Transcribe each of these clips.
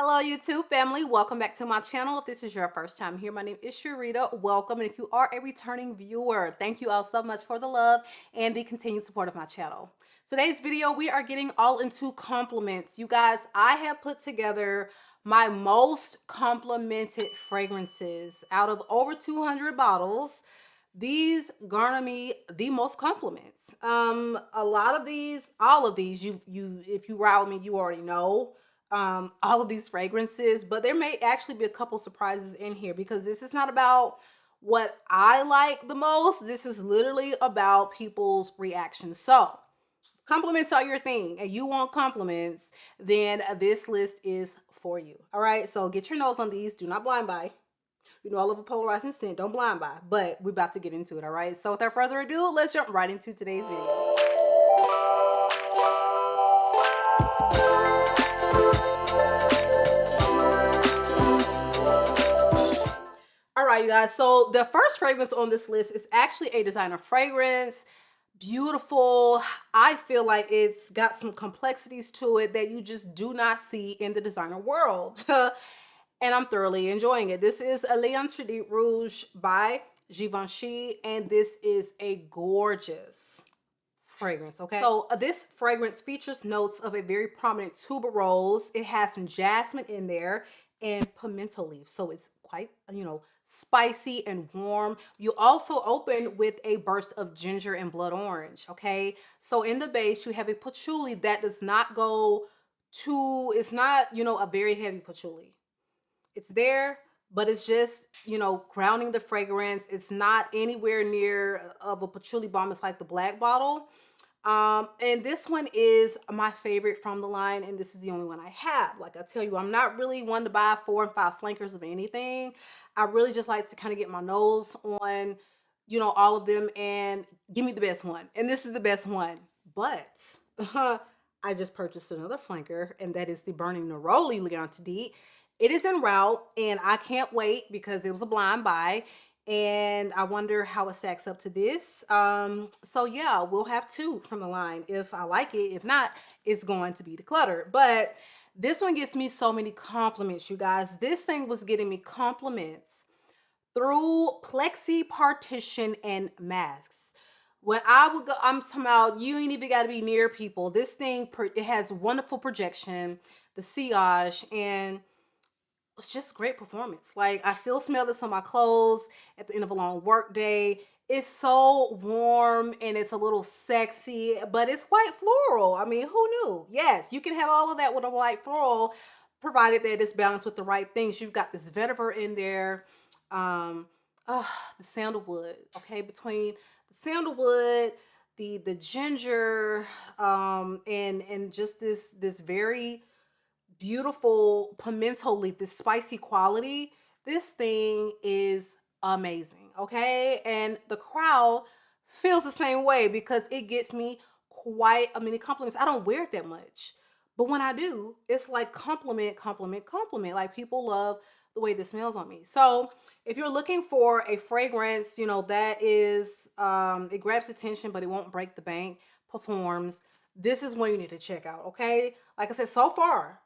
Hello YouTube family, welcome back to my channel. If this is your first time here, my name is Sharida. Welcome, and if you are a returning viewer, thank you all so much for the love and the continued support of my channel. Today's video, we are getting all into compliments. You guys, I have put together my most complimented fragrances out of over 200 bottles. These garner me the most compliments. A lot of these, all of these, if you ride with me, you already know all of these fragrances, but there may actually be a couple surprises in here because this is not about what I like the most. This is literally about people's reactions. So compliments are your thing and you want compliments, then this list is for you. All right, so get your nose on these. Do not blind buy. You know, I love a polarizing scent. Don't blind buy, but we're about to get into it. All right, so without further ado, let's jump right into today's video. All right, you guys, so the first fragrance on this list is actually a designer fragrance. Beautiful. I feel like it's got some complexities to it that you just do not see in the designer world. And I'm thoroughly enjoying it. This is a L'Entrée Rouge by Givenchy, and this is a gorgeous fragrance. Okay, so this fragrance features notes of a very prominent tuberose. It has some jasmine in there and pimento leaf, so it's quite, you know, spicy and warm. You also open with a burst of ginger and blood orange. Okay, so in the base you have a patchouli that does not go too, it's not, you know, a very heavy patchouli. It's there, but it's just, you know, grounding the fragrance. It's not anywhere near of a patchouli bomb. It's like the black bottle. And this one is my favorite from the line, and this is the only one I have. Like I tell you, I'm not really one to buy 4 and 5 flankers of anything. I really just like to kind of get my nose on, you know, all of them and give me the best one. And this is the best one. But I just purchased another flanker, and that is the Burning Neroli Leontidite. It is en route, and I can't wait because it was a blind buy. And I wonder how it stacks up to this. So yeah, we'll have 2 from the line if I like it. If not, it's going to be decluttered. But this one gets me so many compliments, you guys. This thing was getting me compliments through plexi partition and masks. When I would go, I'm talking about, you ain't even got to be near people. This thing, it has wonderful projection, the sillage, and it's just great performance. Like, I still smell this on my clothes at the end of a long work day. It's so warm and it's a little sexy, but it's white floral. I mean, who knew? Yes, you can have all of that with a white floral, provided that it's balanced with the right things. You've got this vetiver in there, um, the sandalwood. Okay, between the sandalwood, the ginger, and just this very beautiful pimento leaf, this spicy quality. This thing is amazing. Okay, and the crowd feels the same way because it gets me quite a many compliments. I don't wear it that much, but when I do, it's like compliment, compliment, compliment. Like, people love the way this smells on me. So if you're looking for a fragrance, you know, that is it grabs attention but it won't break the bank, performs, this is one you need to check out. Okay, like I said, so far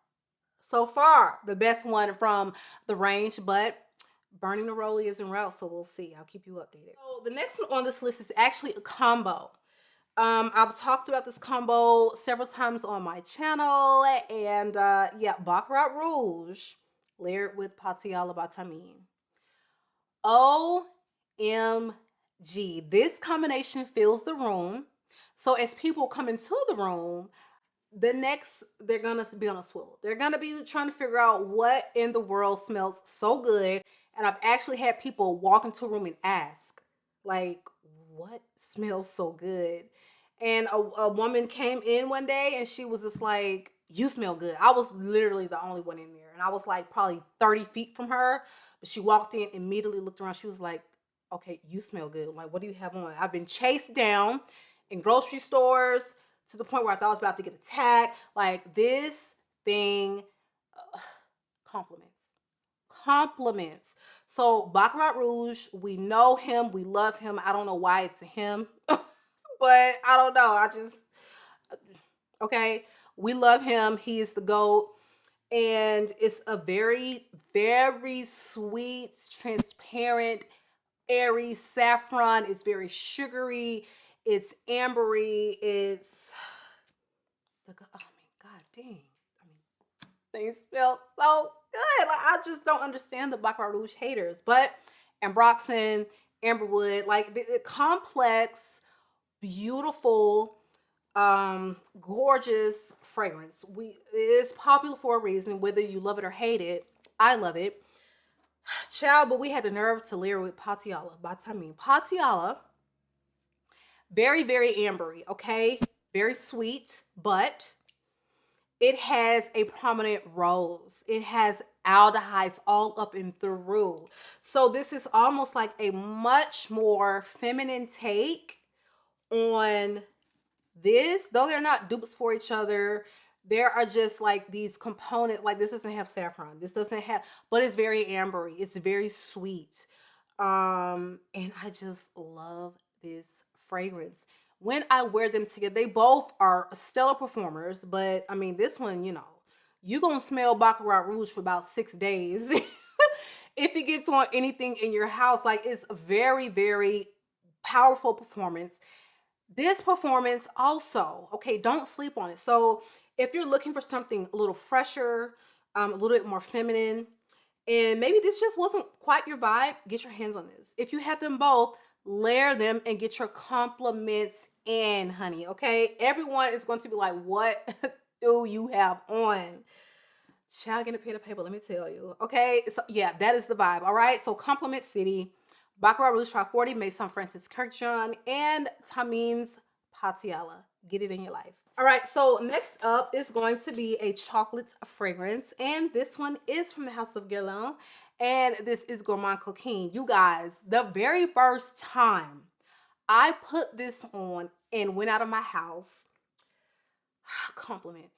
the best one from the range, but Burning Neroli is en route, so we'll see. I'll keep you updated. So the next one on this list is actually a combo. I've talked about this combo several times on my channel, and yeah, Baccarat Rouge layered with Patiala by Tamine. OMG, this combination fills the room. So as people come into the room, they're gonna be on a swivel. They're gonna be trying to figure out what in the world smells so good. And I've actually had people walk into a room and ask, like, what smells so good? And a woman came in one day and she was just like, you smell good. I was literally the only one in there, and I was like probably 30 feet from her, but she walked in, immediately looked around. She was like, okay, you smell good. I'm like, what do you have on? I've been chased down in grocery stores to the point where I thought I was about to get attacked. Like, this thing, compliments. So Baccarat Rouge, we know him, we love him. I don't know why it's a him, but I don't know. I just, okay, we love him. He is the GOAT. and it's a very, very sweet, transparent, airy saffron. It's very sugary. It's ambery. It's I mean, god dang. I mean, things smell so good. Like, I just don't understand the Baccarat Rouge haters. But Ambroxan, Amberwood, like the complex, beautiful, gorgeous fragrance. It's popular for a reason, whether you love it or hate it. I love it. Child, but we had the nerve to layer with Patiala by Tamim. Patiala, very, very ambery, okay? Very sweet, but it has a prominent rose. It has aldehydes all up and through. So this is almost like a much more feminine take on this. Though they're not dupes for each other, there are just like these components. Like this doesn't have saffron. This doesn't have, but it's very ambery. It's very sweet. And I just love this fragrance. When I wear them together, they both are stellar performers, but I mean, this one, you're gonna smell Baccarat Rouge for about 6 days. If it gets on anything in your house, like it's a very, very powerful performance. This performance also, okay, don't sleep on it. So if you're looking for something a little fresher, a little bit more feminine, and maybe this just wasn't quite your vibe, get your hands on this. If you have them both, layer them and get your compliments in, honey, okay? Everyone is going to be like, what do you have on? Child, get a pen and paper, let me tell you, okay? So yeah, that is the vibe, all right? So Compliment City, Baccarat Rouge 540, Maison Francis Kirkjohn, and Tamim's Patiala. Get it in your life. All right, so next up is going to be a chocolate fragrance, and this one is from the House of Guerlain, and this is Gourmand Coquin. You guys, the very first time I put this on and went out of my house, compliment.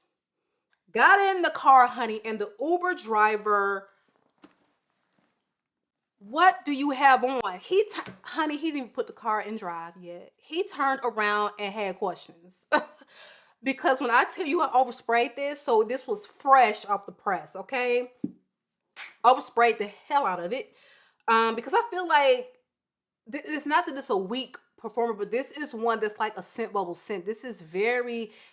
Got in the car, honey, and the Uber driver, what do you have on? Honey, he didn't put the car in drive yet. He turned around and had questions. Because when I tell you I oversprayed this, so this was fresh off the press, okay? Oversprayed the hell out of it. Because I feel like it's not that it's a weak performer, but this is one that's like a scent bubble scent. This is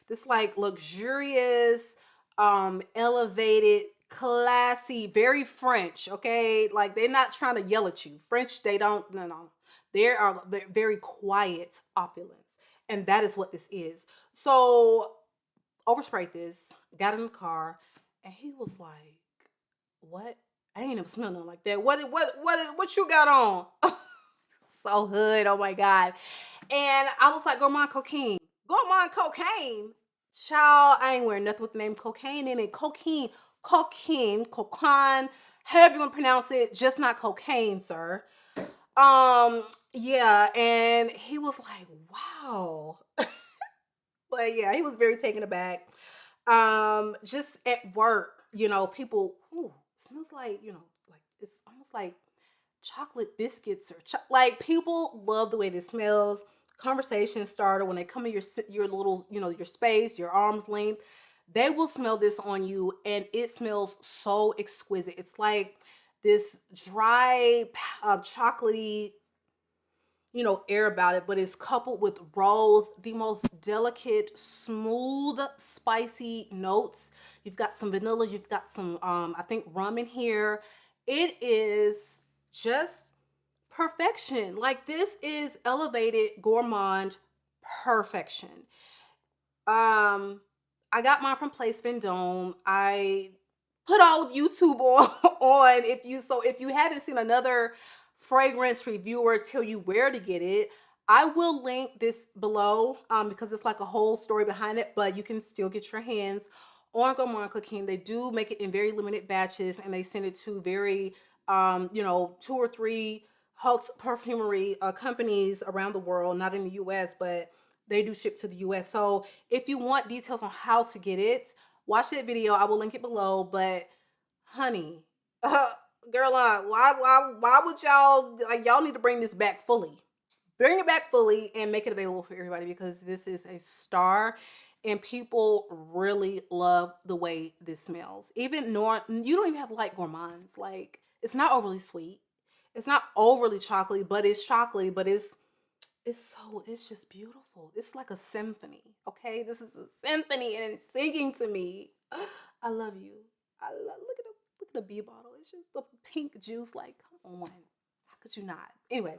this like luxurious, elevated, classy, very French, okay? Like they're not trying to yell at you. French, they don't, no. They are very quiet opulence. And that is what this is. So oversprayed this, got in the car, and he was like, what? I ain't never smelled nothing like that. What you got on? So hood, oh my God. And I was like, Gourmand Coquin. Gourmand Cocaine? Child, I ain't wearing nothing with the name cocaine in it. Coquin, coquin, however you want to pronounce it, just not cocaine, sir. Yeah, and he was like, wow. But yeah, he was very taken aback. Just at work, people, ooh, smells like, like it's almost like chocolate biscuits or like people love the way this smells. Conversation starter when they come in your little, your space, your arm's length, they will smell this on you and it smells so exquisite. It's like this dry, chocolatey, air about it, but it's coupled with rose, the most delicate, smooth, spicy notes. You've got some vanilla, you've got some, I think rum in here. It is just perfection. Like this is elevated gourmand perfection. I got mine from Place Vendome. I put all of YouTube on if you haven't seen another fragrance reviewer tell you where to get it, I will link this below because it's like a whole story behind it, but you can still get your hands on Gourmand Coquin. They do make it in very limited batches and they send it to very 2 or 3 haute perfumery companies around the world, not in the US, but they do ship to the US. So if you want details on how to get it, watch that video. I will link it below. But honey, girl, why would y'all need to bring this back fully? Bring it back fully and make it available for everybody because this is a star and people really love the way this smells. Even you don't even have to like gourmands. Like, it's not overly sweet. It's not overly chocolatey, but it's chocolatey, but it's just beautiful. It's like a symphony. Okay, this is a symphony and it's singing to me. I love you. Look at the bee bottle. It's just the pink juice. Like, come on, how could you not? Anyway,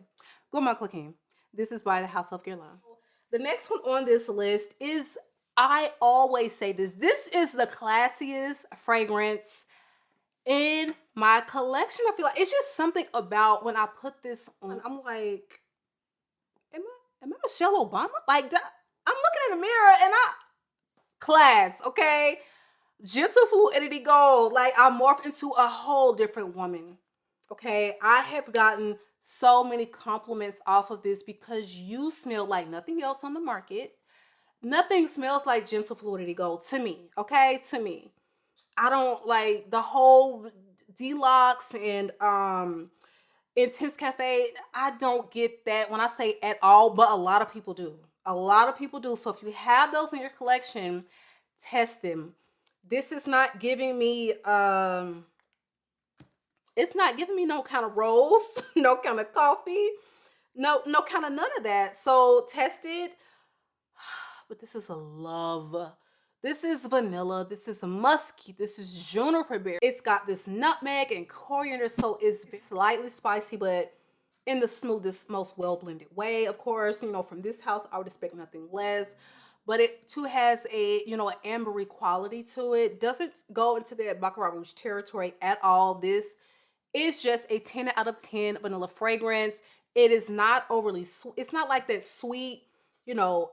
Gourmand Cooking. This is by the House of Guerlain. The next one on this list is, I always say this. This is the classiest fragrance in my collection. I feel like it's just something about when I put this on. I'm like, am I Michelle Obama? Like, I'm looking in the mirror and class, okay? Gentle Fluidity Gold. Like, I morphed into a whole different woman, okay? I have gotten so many compliments off of this because you smell like nothing else on the market. Nothing smells like Gentle Fluidity Gold to me, okay? To me. I don't like the whole Deluxe and Intense Cafe. I don't get that when I say at all, but a lot of people do. A lot of people do. So if you have those in your collection, test them. This is not giving me it's not giving me no kind of rose, no kind of coffee, no kind of none of that. So test it. But this is a love. This is vanilla. This is musky. This is juniper berry. It's got this nutmeg and coriander, so it's slightly spicy, but in the smoothest, most well-blended way. Of course, you know, from this house, I would expect nothing less. But it too has a, you know, an ambery quality to it. Doesn't go into that Baccarat Rouge territory at all. This is just a 10 out of 10 vanilla fragrance. It is not overly sweet. It's not like that sweet, you know,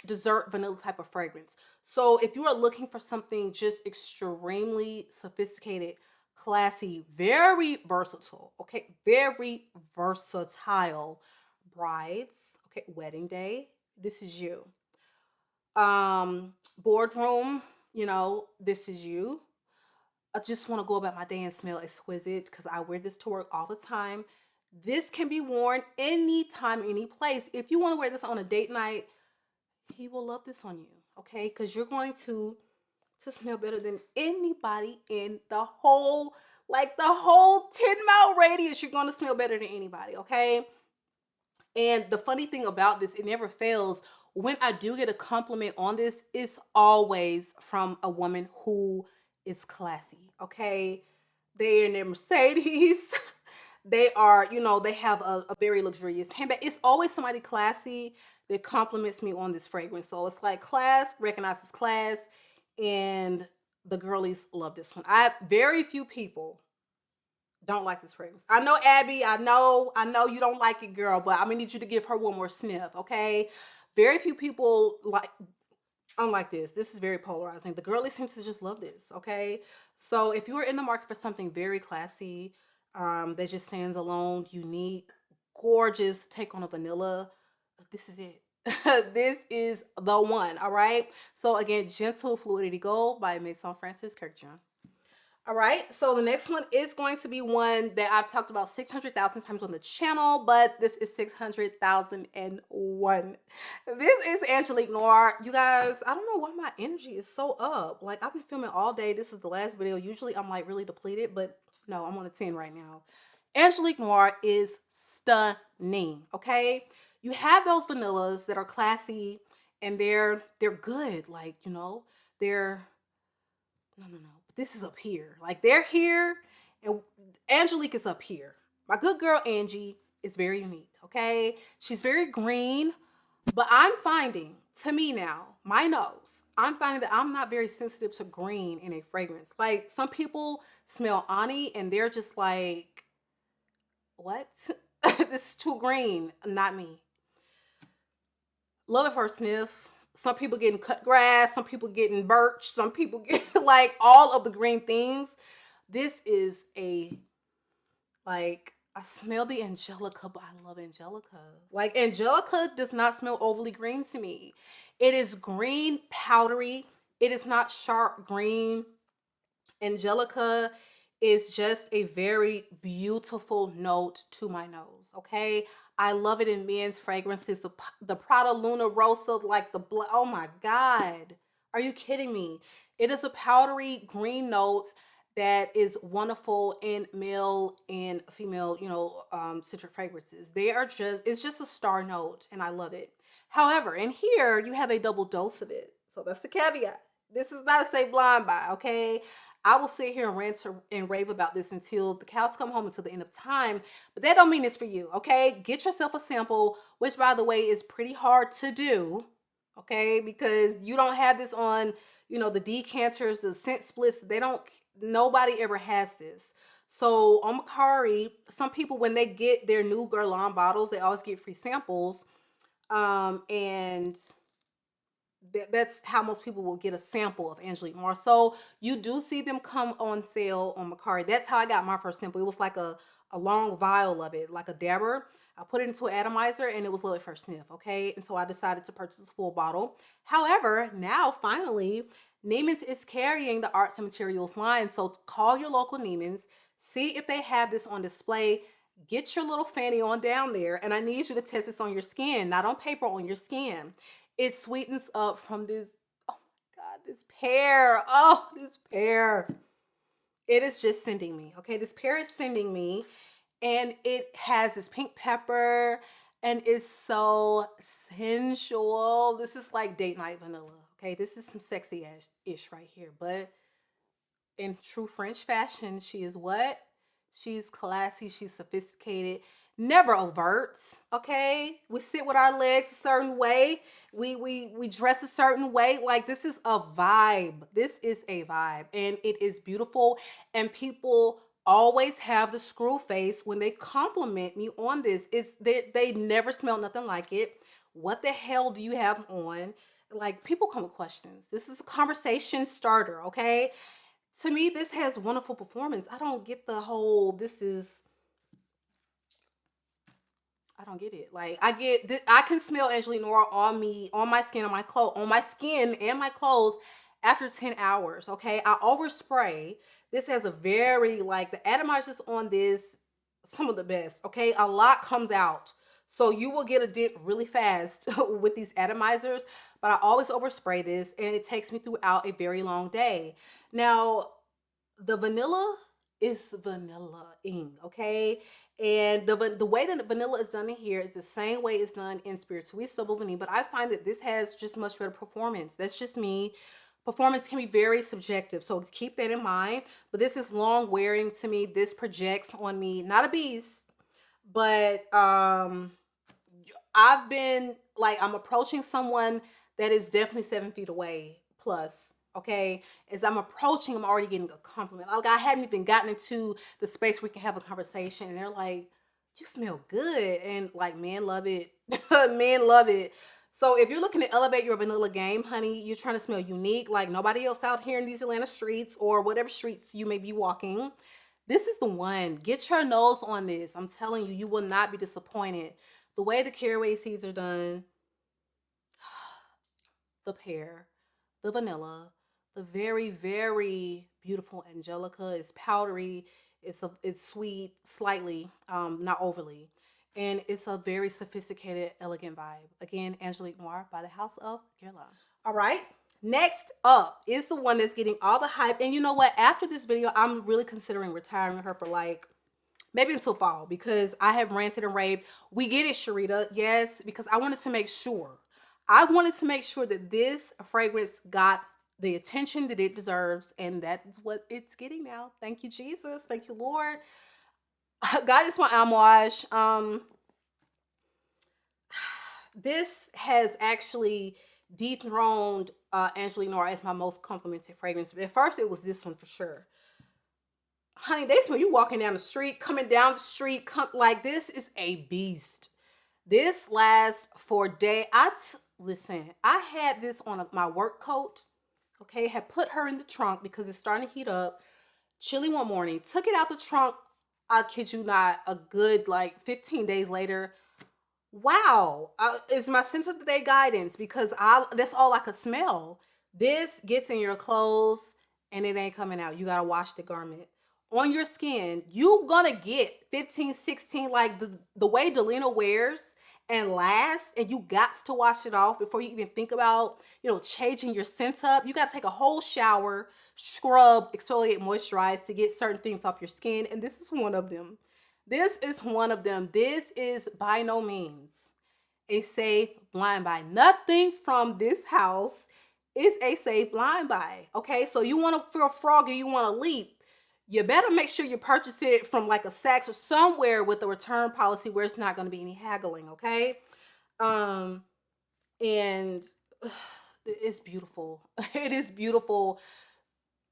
dessert vanilla type of fragrance. So if you are looking for something just extremely sophisticated, classy, very versatile, okay, very versatile, brides, okay, wedding day, this is you. Boardroom, you know, this is you. I just want to go about my day and smell exquisite because I wear this to work all the time. This can be worn anytime, any place. If you want to wear this on a date night, he will love this on you, okay? Because you're going to smell better than anybody in the whole, like the whole 10-mile radius. You're going to smell better than anybody, okay? And the funny thing about this, it never fails. When I do get a compliment on this, it's always from a woman who is classy, okay? They're in their Mercedes. They are, you know, they have a very luxurious handbag. It's always somebody classy that compliments me on this fragrance. So it's like class, recognizes class, and the girlies love this one. Very few people don't like this fragrance. I know, Abby, I know you don't like it, girl, but I'm gonna need you to give her one more sniff, okay? Very few people unlike this. This is very polarizing. The girlies seem to just love this, okay? So if you are in the market for something very classy, that just stands alone, unique, gorgeous take on a vanilla, this is it. This is the one, all right? So again, Gentle Fluidity Gold by Maison Francis Kurkdjian. All right, so the next one is going to be one that I've talked about 600,000 times on the channel, but this is 600,001. This is Angelique Noir. You guys, I don't know why my energy is so up. Like, I've been filming all day. This is the last video. Usually I'm like really depleted, but no, I'm on a 10 right now. Angelique Noir is stunning, okay? You have those vanillas that are classy and they're good. Like, you know, no. This is up here. Like, they're here and Angelique is up here. My good girl Angie is very unique, okay? She's very green, but I'm finding, to me now, my nose, I'm finding that I'm not very sensitive to green in a fragrance. Like, some people smell Ani and they're just like, what? This is too green. Not me. Love it for a sniff. Some people getting cut grass, some people getting birch, some people get like all of the green things. This is like, I smell the Angelica, but I love Angelica. Like, Angelica does not smell overly green to me. It is green, powdery. It is not sharp green. Angelica is just a very beautiful note to my nose, okay? I love it in men's fragrances. The Prada Luna Rosa, like oh my God. Are you kidding me? It is a powdery green note that is wonderful in male and female, citric fragrances. It's just a star note and I love it. However, in here you have a double dose of it. So that's the caveat. This is not a say blind buy, okay? I will sit here and rant and rave about this until the cows come home, until the end of time, but that don't mean it's for you, okay? Get yourself a sample, which by the way is pretty hard to do, okay? Because you don't have this on, the decanters, the scent splits. Nobody ever has this. So on MERCARI, some people, when they get their new Guerlain bottles, they always get free samples. And that's how most people will get a sample of Angelique Noire. So you do see them come on sale on MERCARI. That's how I got my first sample. It was like a long vial of it, like a dabber. I put it into an atomizer and it was literally first sniff, okay? And so I decided to purchase a full bottle. However, now finally, Neiman's is carrying the Arts and Materials line. So call your local Neiman's, see if they have this on display. Get your little fanny on down there, and I need you to test this on your skin, not on paper, on your skin. It sweetens up from this, oh my God, this pear. Oh, this pear. It is just sending me, okay? This pear is sending me, and it has this pink pepper, and it's so sensual. This is like date night vanilla, okay? This is some sexy-ish right here, but in true French fashion, she is what? She's classy, she's sophisticated, never overt, okay? We sit with our legs a certain way. We dress a certain way. Like, this is a vibe. This is a vibe, and it is beautiful. And people always have the screw face when they compliment me on this. They never smell nothing like it. What the hell do you have on? Like, people come with questions. This is a conversation starter, okay? To me, this has wonderful performance. I don't get the whole, I don't get it. Like, I can smell Angelique Noire on me, on my skin, on my skin and my clothes after 10 hours, okay? I overspray. This has a very, like, the atomizers on this, some of the best, okay? A lot comes out. So you will get a dent really fast with these atomizers, but I always overspray this, and it takes me throughout a very long day. Now, the vanilla is vanilla-ing, okay? And the way that the vanilla is done in here is the same way it's done in Spirituiste Vanille, but I find that this has just much better performance. That's just me. Performance can be very subjective, so keep that in mind. But this is long wearing to me. This projects on me, not a beast, but I've been like, I'm approaching someone that is definitely 7 feet away plus, okay? As I'm approaching, I'm already getting a compliment. Like, I hadn't even gotten into the space where we can have a conversation, and they're like, you smell good. And like, men love it. Men love it. So if you're looking to elevate your vanilla game, honey, you're trying to smell unique like nobody else out here in these Atlanta streets or whatever streets you may be walking, this is the one. Get your nose on this. I'm telling you, you will not be disappointed. The way the caraway seeds are done, the pear, the vanilla, the very, very beautiful Angelica is powdery. It's sweet, slightly, not overly. And it's a very sophisticated, elegant vibe. Again, Angelique Noire by the House of Guerlain. All right. Next up is the one that's getting all the hype. And you know what? After this video, I'm really considering retiring her for like maybe until fall, because I have ranted and raved. We get it, Sharida. Yes, because I wanted to make sure. I wanted to make sure that this fragrance got the attention that it deserves, and that's what it's getting now. Thank you, Jesus. Thank you, Lord. God is my homage. This has actually dethroned Angelique Noire as my most complimented fragrance. At first, it was this one for sure. Honey, they smell you walking down the street, coming down the street, like, this is a beast. This lasts for day. Listen, I had this on my work coat, okay? Had put her in the trunk because it's starting to heat up. Chilly one morning, took it out the trunk. I kid you not, a good like 15 days later. Wow, it's my sense of the day guidance, because that's all I could smell. This gets in your clothes and it ain't coming out. You gotta wash the garment. On your skin, you gonna get 15, 16, like the way Delina wears and lasts, and you got to wash it off before you even think about, changing your scent up. You got to take a whole shower, scrub, exfoliate, moisturize to get certain things off your skin. And this is one of them. This is one of them. This is by no means a safe blind buy. Nothing from this house is a safe blind buy. Okay, so you want to feel froggy, you want to leap, you better make sure you purchase it from like a Saks or somewhere with a return policy where it's not going to be any haggling. Okay, and it's beautiful. It is beautiful.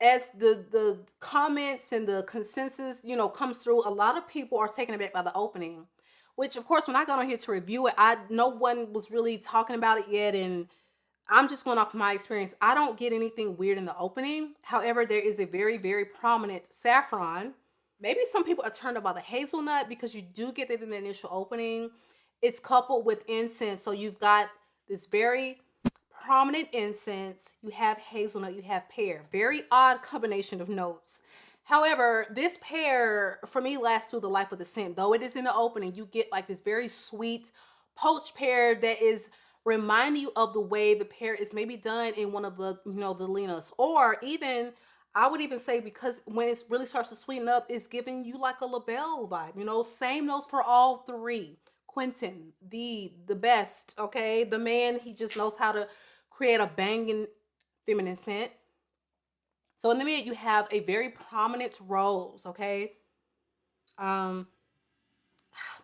As the comments and the consensus, comes through, a lot of people are taken aback by the opening, which of course when I got on here to review it, no one was really talking about it yet, and I'm just going off my experience. I don't get anything weird in the opening. However, there is a very, very prominent saffron. Maybe some people are turned up by the hazelnut because you do get it in the initial opening. It's coupled with incense. So you've got this very prominent incense. You have hazelnut, you have pear. Very odd combination of notes. However, this pear for me lasts through the life of the scent. Though it is in the opening, you get like this very sweet poached pear that is reminding you of the way the pear is maybe done in one of the, the linas. Or even, I would even say, because when it really starts to sweeten up, it's giving you like a labelle vibe. Same notes for all three. Quentin, the best, okay? The man, he just knows how to create a banging feminine scent. So in the mid, you have a very prominent rose, okay?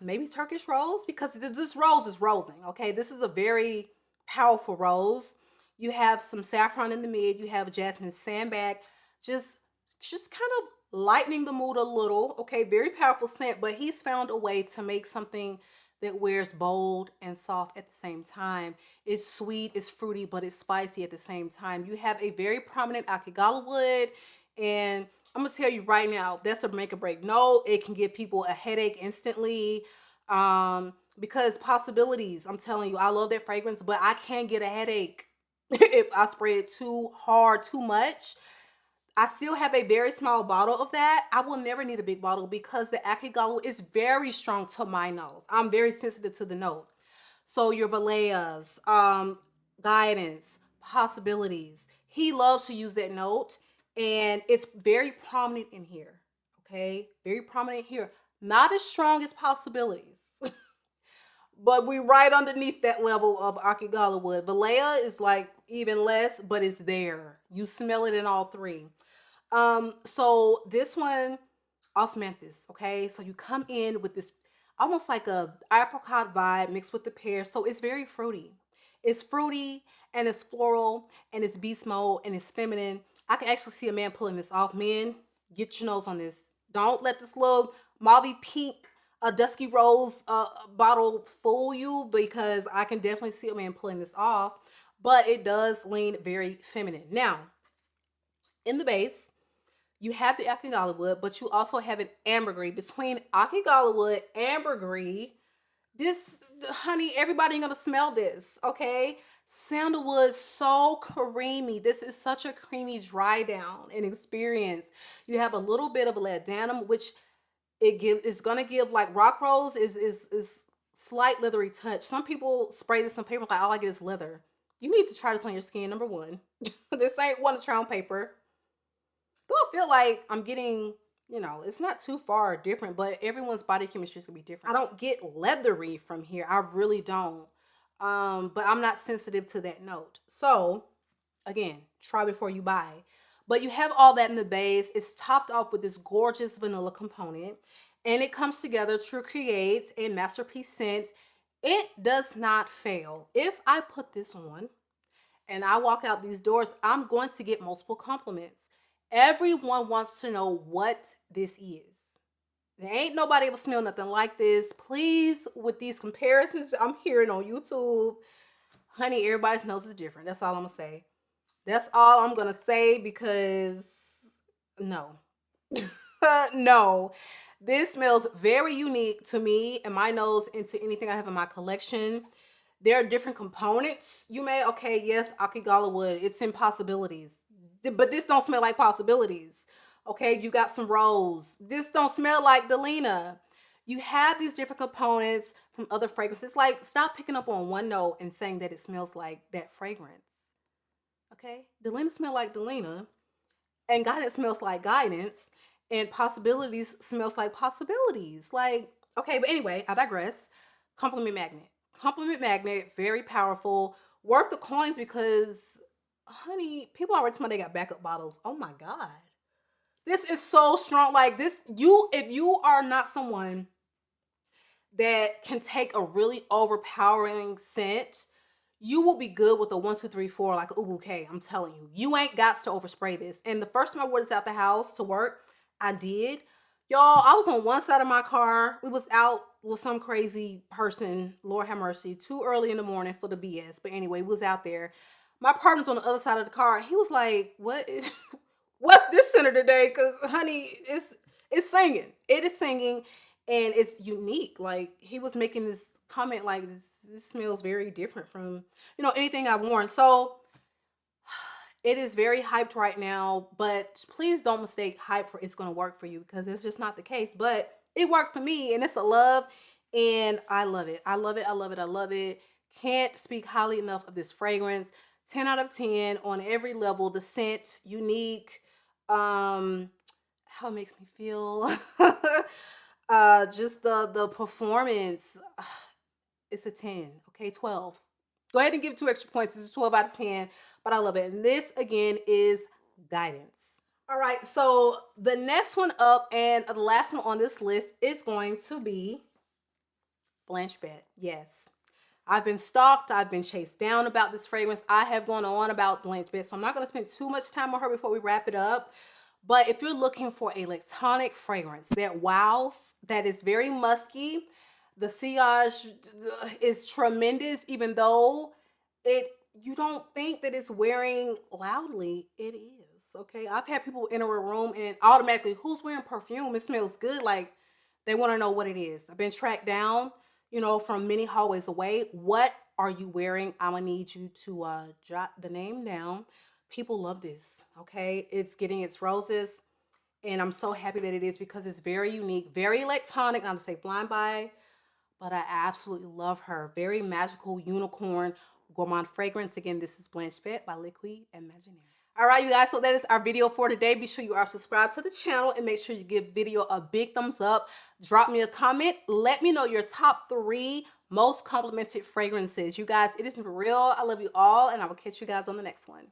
Maybe Turkish rose, because this rose is rosing, okay? This is a very powerful rose. You have some saffron in the mid. You have jasmine sandbag, just kind of lightening the mood a little, okay? Very powerful scent, but he's found a way to make something that wears bold and soft at the same time. It's sweet, it's fruity, but it's spicy at the same time. You have a very prominent akigala wood, and I'm gonna tell you right now, that's a make or break. No, it can give people a headache instantly, because possibilities, I'm telling you, I love that fragrance, but I can get a headache if I spray it too hard, too much. I still have a very small bottle of that. I will never need a big bottle because the akigala is very strong to my nose. I'm very sensitive to the note. So your Valeas, guidance, possibilities. He loves to use that note, and it's very prominent in here. Okay, very prominent here. Not as strong as possibilities, but we right underneath that level of akigala wood. Valleya is like even less, but it's there. You smell it in all three. So this one, osmanthus, okay? So you come in with this almost like a apricot vibe mixed with the pear. So it's very fruity. It's fruity and it's floral and it's beast mode and it's feminine. I can actually see a man pulling this off. Men, get your nose on this. Don't let this little mauve pink, dusky rose bottle fool you, because I can definitely see a man pulling this off, but it does lean very feminine. Now, in the base, you have the akigala wood, but you also have an ambergris. Between akigala wood, ambergris, this, honey, everybody ain't gonna smell this, okay? Sandalwood, so creamy. This is such a creamy dry down and experience. You have a little bit of ladanum, which is gonna give, like rock rose is slight leathery touch. Some people spray this on paper like all I get is leather. You need to try this on your skin, number one. This ain't one to try on paper. Though I feel like I'm getting, it's not too far different, but everyone's body chemistry is gonna be different. I don't get leathery from here. I really don't. But I'm not sensitive to that note. So again, try before you buy. But you have all that in the base. It's topped off with this gorgeous vanilla component, and it comes together to create a masterpiece scent. It does not fail. If I put this on and I walk out these doors, I'm going to get multiple compliments. Everyone wants to know what this is. There ain't nobody ever smelled nothing like this. Please, with these comparisons I'm hearing on YouTube, honey, everybody's nose is different. That's all I'm gonna say. That's all I'm gonna say, because no. No. This smells very unique to me and my nose, into anything I have in my collection. There are different components. Okay, yes, akigala wood, it's in possibilities. But this don't smell like possibilities. Okay, you got some rose. This don't smell like Delina. You have these different components from other fragrances. Like, stop picking up on one note and saying that it smells like that fragrance. Okay? Delina smell like Delina, and guidance smells like guidance, and possibilities smells like possibilities. Like, okay, but anyway, I digress. Compliment magnet. Compliment magnet, very powerful. Worth the coins because, honey, people already told me they got backup bottles. Oh my God. This is so strong. Like this, if you are not someone that can take a really overpowering scent, you will be good with a 1, 2, 3, 4, like a bouquet. I'm telling you, you ain't got to overspray this. And the first time I wore this out the house to work, I did. Y'all, I was on one side of my car. We was out with some crazy person, Lord have mercy, too early in the morning for the BS. But anyway, we was out there. My partner's on the other side of the car. He was like, "What? What's this center today? Because honey, it's singing. It is singing, and it's unique." Like he was making this comment like this smells very different from anything I've worn. So it is very hyped right now, but please don't mistake hype for it's going to work for you because it's just not the case. But it worked for me, and it's a love, and I love it. I love it. I love it. I love it. Can't speak highly enough of this fragrance. 10 out of 10 on every level. The scent, unique, how it makes me feel. Just the performance. It's a 10. Okay, 12. Go ahead and give 2 extra points. This is 12 out of 10, but I love it. And this again is guidance. All right, so the next one up and the last one on this list is going to be Blanche BETE. Yes. I've been stalked. I've been chased down about this fragrance. I have gone on about Blanche BETE, so I'm not going to spend too much time on her before we wrap it up. But if you're looking for a lactonic fragrance that wows, that is very musky, the sillage is tremendous, even though you don't think that it's wearing loudly. It is, okay? I've had people enter a room and automatically, who's wearing perfume? It smells good. Like, they want to know what it is. I've been tracked down, from many hallways away. What are you wearing? I'm going to need you to jot the name down. People love this, okay? It's getting its roses, and I'm so happy that it is because it's very unique, very electronic, not to say blind buy, but I absolutely love her. Very magical unicorn gourmand fragrance. Again, this is Blanche BETE by Liquid Imaginaire. All right, you guys, so that is our video for today. Be sure you are subscribed to the channel and make sure you give video a big thumbs up. Drop me a comment. Let me know your top 3 most complimented fragrances. You guys, it is for real. I love you all, and I will catch you guys on the next one.